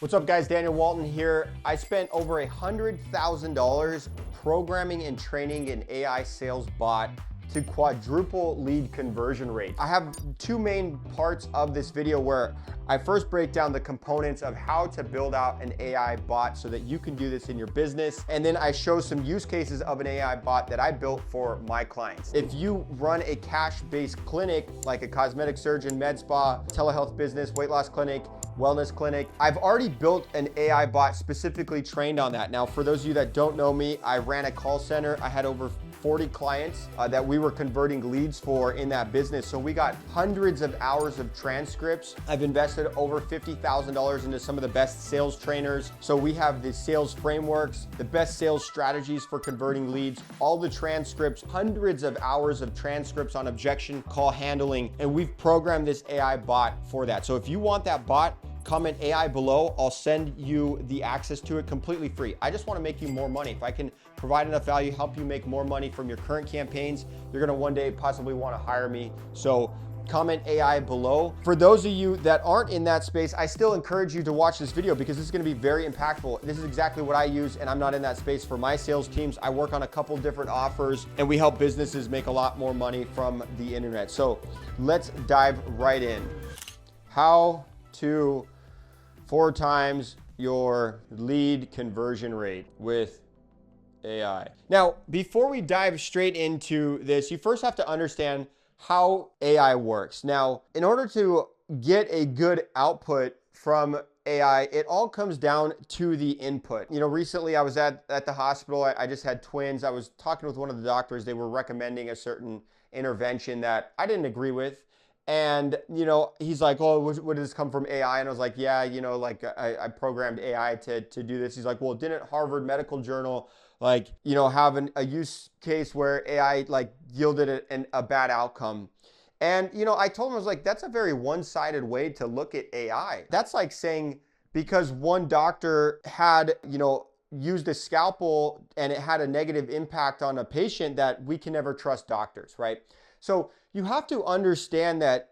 What's up guys, Daniel Walton here. I spent over $100,000 programming and training an AI sales bot to quadruple lead conversion rate. I have two main parts of this video where I first break down the components of how to build out an AI bot so that you can do this in your business. And then I show some use cases of an AI bot that I built for my clients. If you run a cash-based clinic, like a cosmetic surgeon, med spa, telehealth business, weight loss clinic, wellness clinic, I've already built an AI bot specifically trained on that. Now, for those of you that don't know me, I ran a call center. I had over 40 clients that we were converting leads for in that business. So we got hundreds of hours of transcripts. I've invested over $50,000 into some of the best sales trainers. So we have the sales frameworks, the best sales strategies for converting leads, all the transcripts, hundreds of hours of transcripts on objection, call handling, and we've programmed this AI bot for that. So if you want that bot, comment AI below. I'll send you the access to it completely free. I just want to make you more money. If I can provide enough value, help you make more money from your current campaigns, you're going to one day possibly want to hire me. So comment AI below. For those of you that aren't in that space, I still encourage you to watch this video because this is going to be very impactful. This is exactly what I use, and I'm not in that space for my sales teams. I work on a couple different offers and we help businesses make a lot more money from the internet. So let's dive right in. How to 4 times your lead conversion rate with AI. Now, before we dive straight into this, you first have to understand how AI works. Now, in order to get a good output from AI, it all comes down to the input. You know, recently I was at the hospital. I just had twins. I was talking with one of the doctors. They were recommending a certain intervention that I didn't agree with. And, you know, he's like, oh, what does this come from AI? And I was like, yeah, you know, like I programmed AI to do this. He's like, well, didn't Harvard Medical Journal, like, you know, have a use case where AI like yielded a bad outcome? And, you know, I told him, I was like, that's a very one-sided way to look at AI. That's like saying because one doctor had, you know, used a scalpel and it had a negative impact on a patient that we can never trust doctors, right? So you have to understand that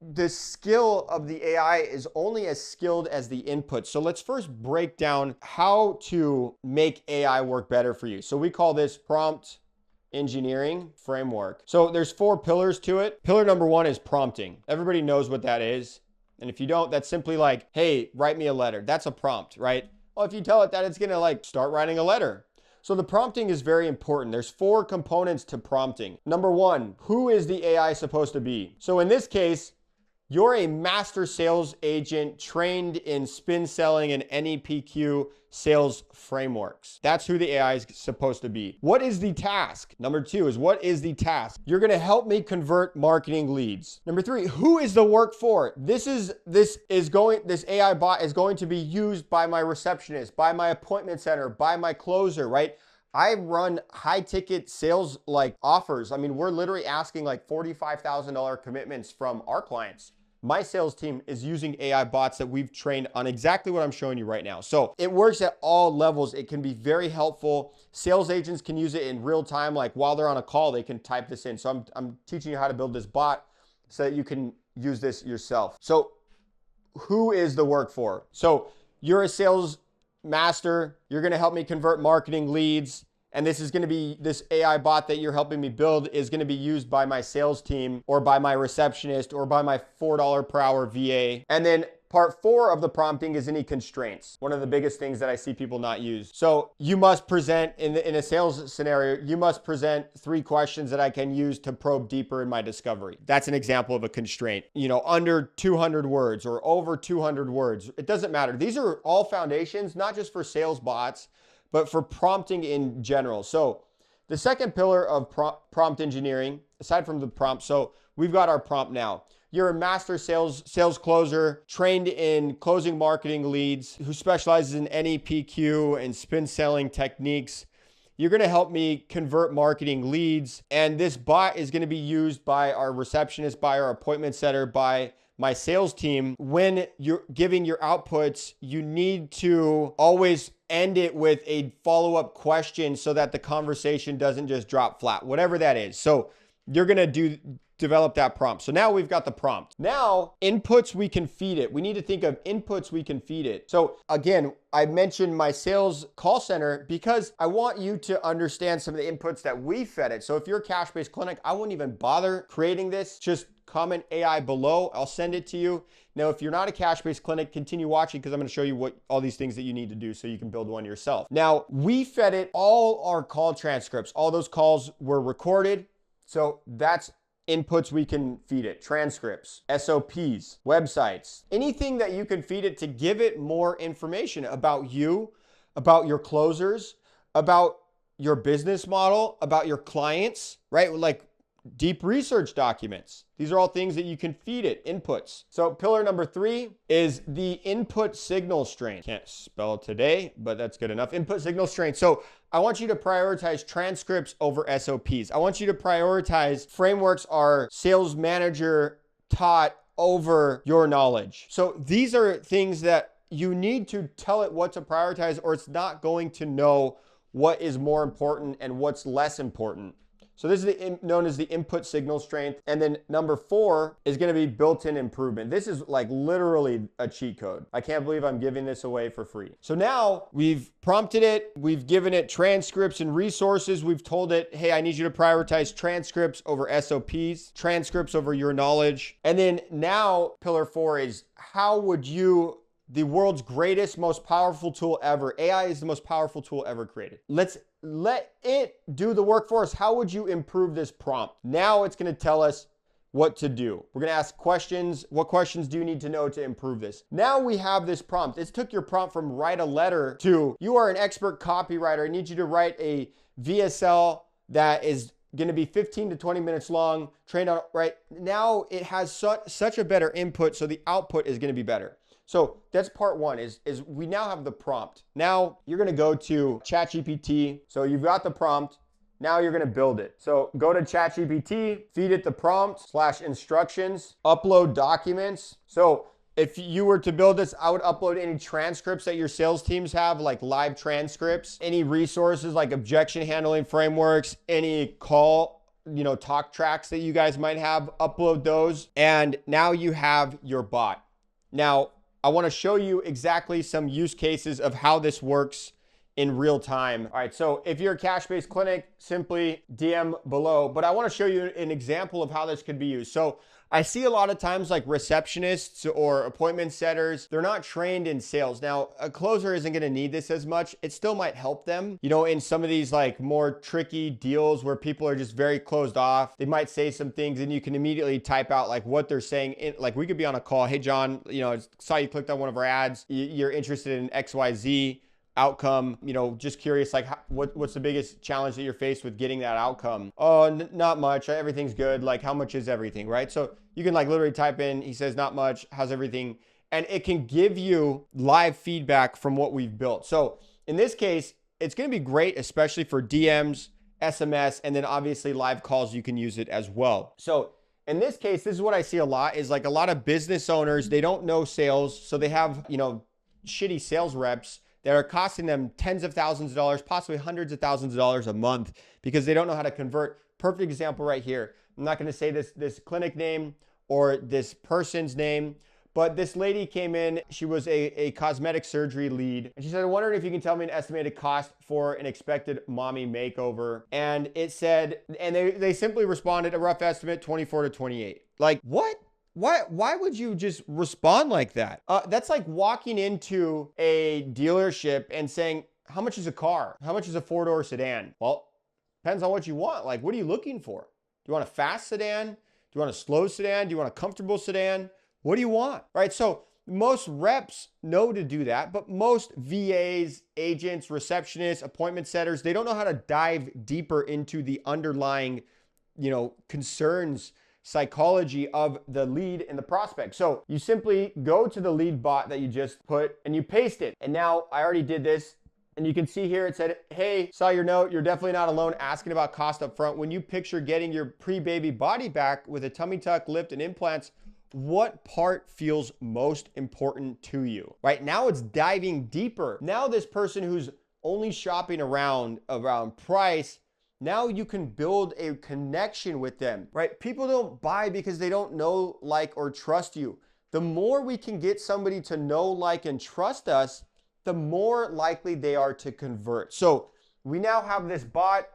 the skill of the AI is only as skilled as the input. So let's first break down how to make AI work better for you. So we call this prompt engineering framework. So there's 4 pillars to it. Pillar number 1 is prompting. Everybody knows what that is. And if you don't, that's simply like, hey, write me a letter. That's a prompt, right? Well, if you tell it that, it's gonna like start writing a letter. So the prompting is very important. There's 4 components to prompting. Number 1, who is the AI supposed to be? So in this case, you're a master sales agent trained in spin selling and NEPQ sales frameworks. That's who the AI is supposed to be. What is the task? Number 2 is what is the task? You're gonna help me convert marketing leads. Number 3, who is the work for? This AI bot is going to be used by my receptionist, by my appointment center, by my closer, right? I run high ticket sales like offers. I mean, we're literally asking like $45,000 commitments from our clients. My sales team is using AI bots that we've trained on exactly what I'm showing you right now. So it works at all levels. It can be very helpful. Sales agents can use it in real time. Like while they're on a call, they can type this in. So I'm teaching you how to build this bot so that you can use this yourself. So who is the work for? So you're a sales master. You're going to help me convert marketing leads. And this is going to be, this AI bot that you're helping me build is going to be used by my sales team or by my receptionist or by my $4 per hour VA. And then part 4 of the prompting is any constraints. One of the biggest things that I see people not use. So you must present in a sales scenario, you must present 3 questions that I can use to probe deeper in my discovery. That's an example of a constraint. You know, under 200 words or over 200 words. It doesn't matter. These are all foundations, not just for sales bots, but for prompting in general. So the second pillar of prompt engineering, aside from the prompt, so we've got our prompt now. You're a master sales closer, trained in closing marketing leads, who specializes in NEPQ and spin selling techniques. You're gonna help me convert marketing leads. And this bot is gonna be used by our receptionist, by our appointment setter, by my sales team. When you're giving your outputs, you need to always end it with a follow-up question so that the conversation doesn't just drop flat, whatever that is. So you're gonna do developed that prompt. So now we've got the prompt. Now, inputs we can feed it. We need to think of inputs we can feed it. So again, I mentioned my sales call center because I want you to understand some of the inputs that we fed it. So if you're a cash-based clinic, I wouldn't even bother creating this. Just comment AI below. I'll send it to you. Now, if you're not a cash-based clinic, continue watching because I'm going to show you what all these things that you need to do so you can build one yourself. Now, we fed it all our call transcripts. All those calls were recorded. So that's inputs we can feed it. Transcripts, SOPs, websites, anything that you can feed it to give it more information about you, about your closers, about your business model, about your clients, right? Like deep research documents. These are all things that you can feed it, inputs. So pillar number 3 is the input signal strength. Can't spell today, but that's good enough. Input signal strength. So I want you to prioritize transcripts over SOPs. I want you to prioritize frameworks our sales manager taught over your knowledge. So these are things that you need to tell it what to prioritize, or it's not going to know what is more important and what's less important. So this is known as the input signal strength. And then number 4 is going to be built-in improvement. This is like literally a cheat code. I can't believe I'm giving this away for free. So now we've prompted it. We've given it transcripts and resources. We've told it, hey, I need you to prioritize transcripts over SOPs, transcripts over your knowledge. And then now pillar 4 is how would you, the world's greatest, most powerful tool ever. AI is the most powerful tool ever created. Let's let it do the work for us. How would you improve this prompt? Now it's going to tell us what to do. We're going to ask questions. What questions do you need to know to improve this? Now we have this prompt. It took your prompt from write a letter to you are an expert copywriter. I need you to write a VSL that is going to be 15 to 20 minutes long, trained on, right? Now it has such a better input, so the output is going to be better. So that's part 1 is we now have the prompt. Now you're going to go to ChatGPT. So you've got the prompt. Now you're going to build it. So go to ChatGPT, feed it the prompt / instructions, upload documents. So if you were to build this, I would upload any transcripts that your sales teams have, like live transcripts, any resources like objection handling frameworks, any call, talk tracks that you guys might have, upload those. And now you have your bot. Now, I want to show you exactly some use cases of how this works in real time. All right, so if you're a cash-based clinic, simply DM below, but I want to show you an example of how this could be used. So I see a lot of times like receptionists or appointment setters, they're not trained in sales. Now, a closer isn't going to need this as much. It still might help them, in some of these like more tricky deals where people are just very closed off. They might say some things and you can immediately type out like what they're saying. Like we could be on a call. Hey, John, I saw you clicked on one of our ads. You're interested in XYZ outcome, just curious, like what's the biggest challenge that you're faced with getting that outcome? Oh, not much. Everything's good. Like how much is everything, right? So you can like literally type in, he says, not much. How's everything? And it can give you live feedback from what we've built. So in this case, it's going to be great, especially for DMs, SMS, and then obviously live calls, you can use it as well. So in this case, this is what I see a lot is like a lot of business owners, they don't know sales. So they have, shitty sales reps that are costing them tens of thousands of dollars, possibly hundreds of thousands of dollars a month because they don't know how to convert. Perfect example right here. I'm not going to say this clinic name or this person's name, but this lady came in. She was a cosmetic surgery lead. And she said, I'm wondering if you can tell me an estimated cost for an expected mommy makeover. And it said, and they simply responded, a rough estimate, 24 to 28. Like, what? Why would you just respond like that? That's like walking into a dealership and saying, how much is a car? How much is a 4-door sedan? Well, depends on what you want. Like, what are you looking for? Do you want a fast sedan? Do you want a slow sedan? Do you want a comfortable sedan? What do you want? Right? So most reps know to do that, but most VAs, agents, receptionists, appointment setters, they don't know how to dive deeper into the underlying, concerns, psychology of the lead and the prospect. So you simply go to the lead bot that you just put and you paste it. And now I already did this. And you can see here, it said, hey, saw your note. You're definitely not alone asking about cost up front. When you picture getting your pre-baby body back with a tummy tuck, lift, and implants, what part feels most important to you? Right now it's diving deeper. Now this person who's only shopping around price, Now you can build a connection with them, right? People don't buy because they don't know, like, or trust you. The more we can get somebody to know, like, and trust us, the more likely they are to convert. So we now have this bot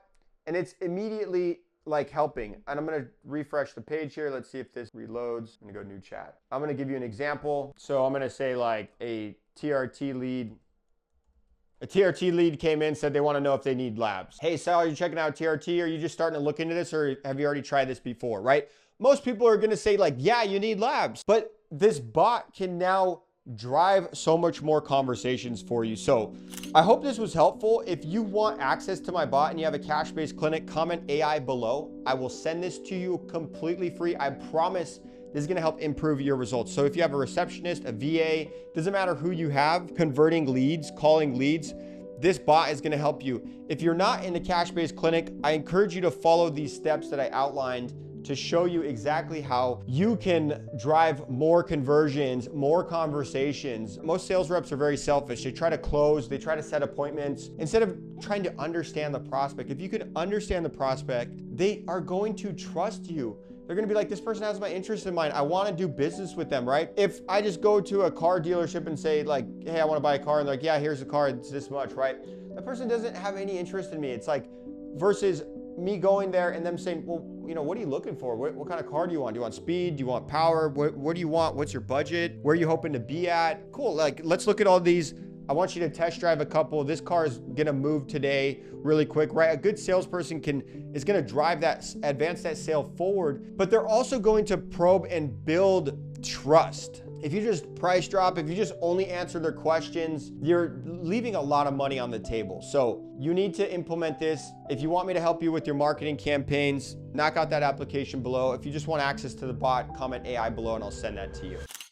and it's immediately like helping. And I'm gonna refresh the page here. Let's see if this reloads. I'm gonna go new chat. I'm gonna give you an example. So I'm gonna say like a TRT lead. A TRT lead came in, said they want to know if they need labs. Hey, Sal, are you checking out TRT? Are you just starting to look into this, or have you already tried this before, right? Most people are going to say like, yeah, you need labs. But this bot can now drive so much more conversations for you. So I hope this was helpful. If you want access to my bot and you have a cash-based clinic, comment AI below. I will send this to you completely free. I promise this is going to help improve your results. So if you have a receptionist, a VA, doesn't matter who you have, converting leads, calling leads, this bot is going to help you. If you're not in a cash-based clinic, I encourage you to follow these steps that I outlined to show you exactly how you can drive more conversions, more conversations. Most sales reps are very selfish. They try to close, they try to set appointments instead of trying to understand the prospect. If you can understand the prospect, they are going to trust you. They're gonna be like, this person has my interest in mind. I wanna do business with them, right? If I just go to a car dealership and say like, hey, I wanna buy a car, and they're like, yeah, here's a car, it's this much, right? That person doesn't have any interest in me. It's like, versus me going there and them saying, well, you know, what are you looking for? What kind of car do you want? Do you want speed? Do you want power? What do you want? What's your budget? Where are you hoping to be at? Cool, like, let's look at all these. I want you to test drive a couple. This car is gonna move today really quick, right? A good salesperson is gonna drive that, advance that sale forward, but they're also going to probe and build trust. If you just price drop, if you just only answer their questions, you're leaving a lot of money on the table. So you need to implement this. If you want me to help you with your marketing campaigns, knock out that application below. If you just want access to the bot, comment AI below and I'll send that to you.